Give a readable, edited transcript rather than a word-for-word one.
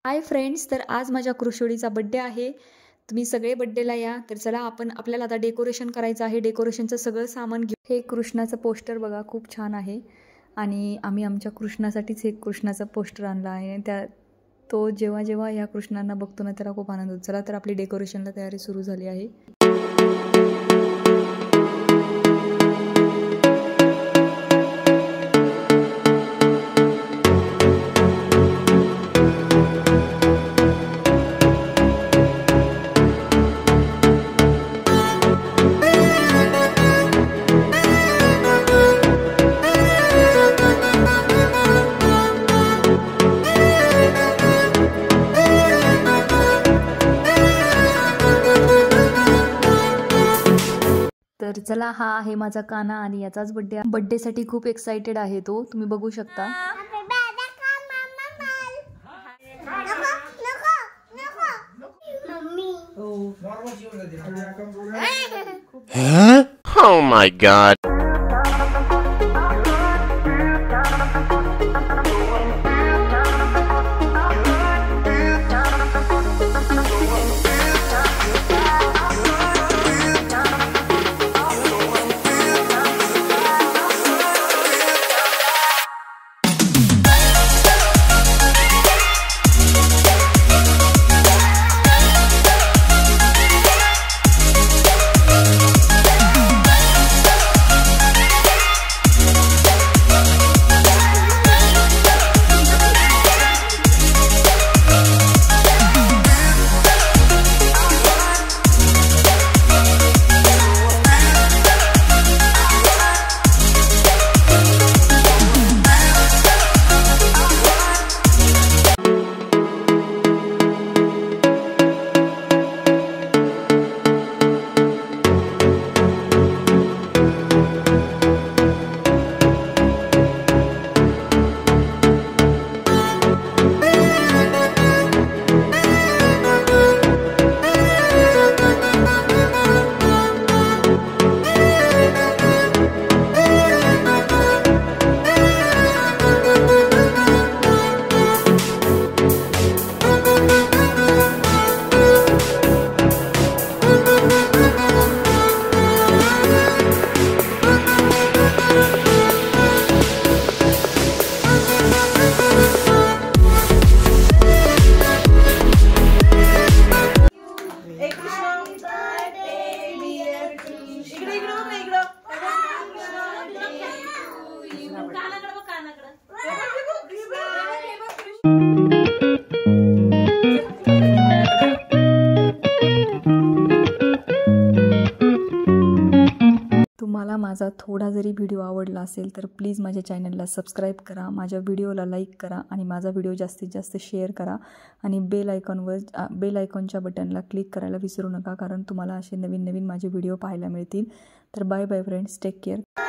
Hi friends, तर आज माझ्या कृषोळीचा बड्डे आहे। तुम्ही सगळे बड्डेला या। तर चला आपल्याला आता डेकोरेशन करायचं आहे। डेकोरेशनचं सगळं सामान घेऊ। हे कृष्णाचं पोस्टर बघा, खूप छान आहे आणि आम्ही आमच्या कृष्णासाठीच हे कृष्णाचं पोस्टर आणलं आहे। तो जेव्हा या कृष्णांना बघतो ना त्याला खूप आनंद होतो। चला तर आपली डेकोरेशनला तयारी सुरू झाली आहे। तर चला, हा आहे माझा काना आणि याचाच बड्डेसाठी खूप एक्साइटेड आहे तो, तुम्ही बघू शकता। Oh my God. तुम्हाला माझा थोडा जरी व्हिडिओ आवडला असेल तर प्लीज माझ्या चॅनलला सबस्क्राईब करा, माझ्या व्हिडिओला लाईक करा आणि माझा व्हिडिओ जास्तीत जास्त शेअर करा आणि बेल आयकॉनच्या बटनला क्लिक करायला विसरू नका, कारण तुम्हाला असे नवीन माझे व्हिडिओ पाहायला मिळतील। तर bye bye friends, take care.